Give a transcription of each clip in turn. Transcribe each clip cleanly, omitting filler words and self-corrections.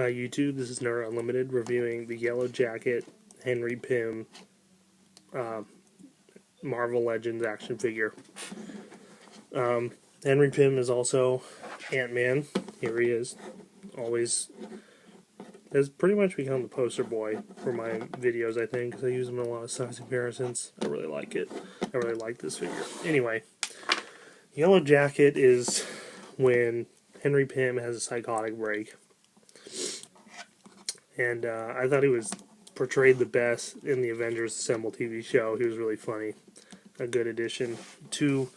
YouTube. This is Nerd Unlimited reviewing the Yellowjacket Henry Pym Marvel Legends action figure. Henry Pym is also Ant-Man. Here he is. Always has pretty much become the poster boy for my videos, I think, because I use him in a lot of size comparisons. I really like it. I really like this figure. Anyway, Yellowjacket is when Henry Pym has a psychotic break. And I thought he was portrayed the best in the Avengers Assemble TV show. He was really funny. A good addition to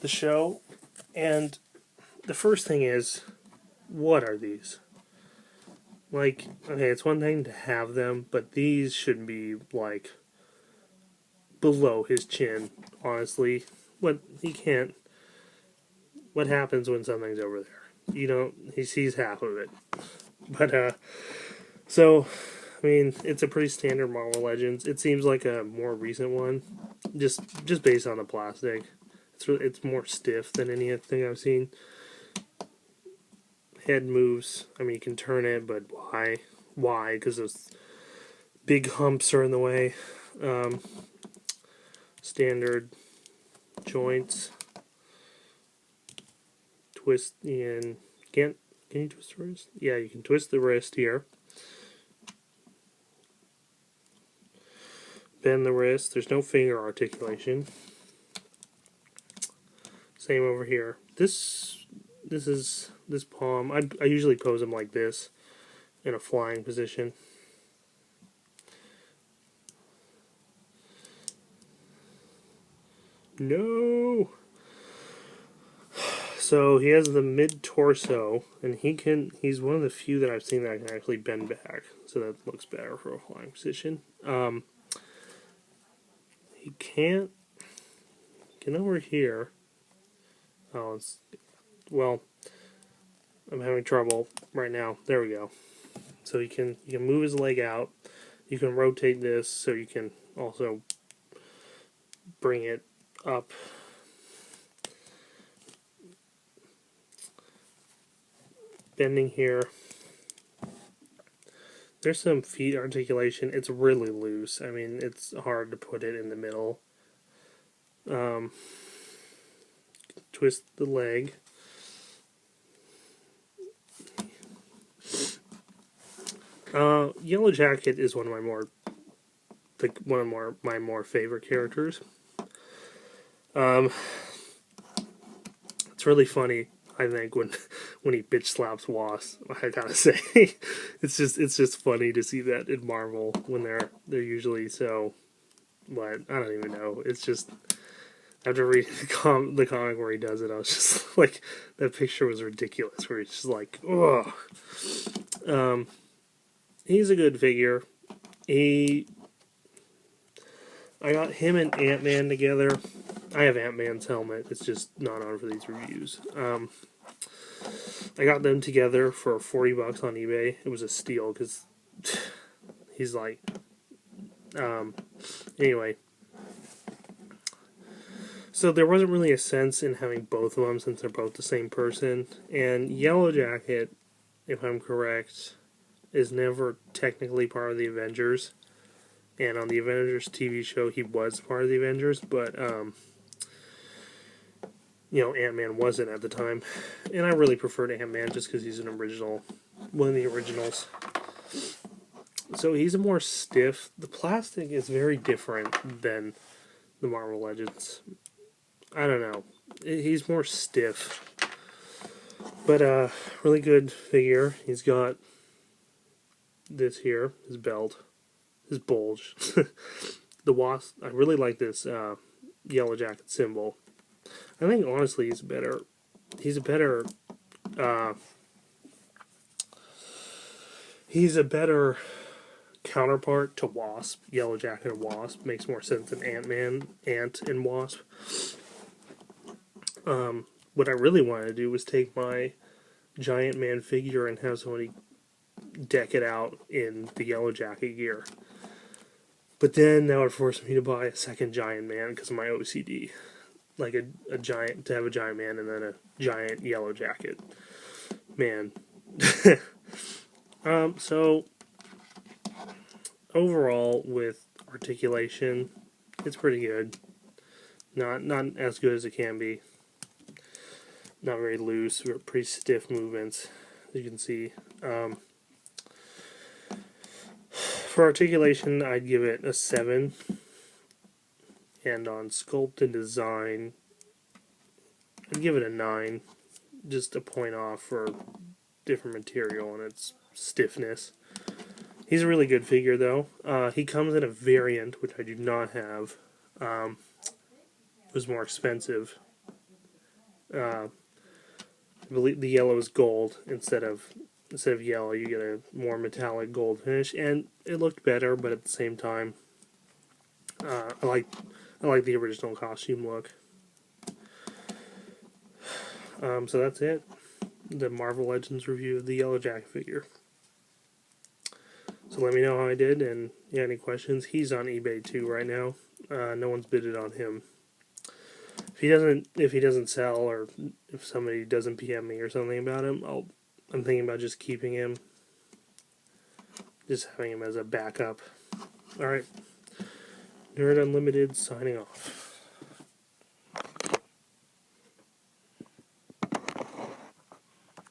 the show. And the first thing is, what are these? Like, okay, it's one thing to have them, but these should be, like, below his chin, honestly. What happens when something's over there? He sees half of it. But, so, I mean, it's a pretty standard Marvel Legends. It seems like a more recent one, just based on the plastic. It's more stiff than anything I've seen. Head moves. I mean, you can turn it, but why? Why? Because those big humps are in the way. Standard joints. Twist in. Can you twist the wrist? Yeah, you can twist the wrist here. Bend the wrist. There's no finger articulation. Same over here. This palm. I usually pose them like this in a flying position. No. So he has the mid torso, and he's one of the few that I've seen that can actually bend back. So that looks better for a flying position. He can't get over here. Oh, I'm having trouble right now. There we go. So you can move his leg out. You can rotate this so you can also bring it up. Bending here. There's some feet articulation. It's really loose. I mean, it's hard to put it in the middle. Twist the leg. Yellowjacket is one of my more favorite characters. It's really funny, I think, when he bitch slaps Wasp. I gotta say, it's just funny to see that in Marvel when they're usually so. What, I don't even know. It's just, after reading the comic where he does it, I was just like, that picture was ridiculous. Where he's just like, ugh. He's a good figure. I got him and Ant-Man together. I have Ant-Man's helmet. It's just not on for these reviews. I got them together for $40 on eBay. It was a steal because he's like, anyway. So there wasn't really a sense in having both of them since they're both the same person. And Yellowjacket, if I'm correct, is never technically part of the Avengers. And on the Avengers TV show, he was part of the Avengers, but, Ant-Man wasn't at the time. And I really preferred Ant-Man just because he's one of the originals. So he's a more stiff. The plastic is very different than the Marvel Legends. I don't know. He's more stiff. But, really good figure. He's got this here, his belt, his bulge. The Wasp. I really like this Yellowjacket symbol. I think honestly he's a better counterpart to Wasp. Yellowjacket and Wasp makes more sense than Ant and Wasp. What I really wanted to do was take my Giant Man figure and have somebody deck it out in the Yellowjacket gear. But then that would force me to buy a second Giant Man because of my OCD. Like to have a Giant Man and then a giant Yellowjacket. Man. So overall, with articulation, it's pretty good. Not as good as it can be. Not very loose, pretty stiff movements, as you can see. For articulation, I'd give it a 7. And on sculpt and design, I'd give it a 9. Just a point off for different material and its stiffness. He's a really good figure, though. He comes in a variant, which I do not have. It was more expensive. I believe the yellow is gold instead of yellow. You get a more metallic gold finish, and it looked better. But at the same time, I like the original costume look. So that's it. The Marvel Legends review of the Yellowjacket figure. So let me know how I did, and any questions. He's on eBay too right now. No one's bidded on him. If he doesn't sell, or if somebody doesn't PM me or something about him, I'm thinking about just keeping him, just having him as a backup. All right, Nerd Unlimited signing off.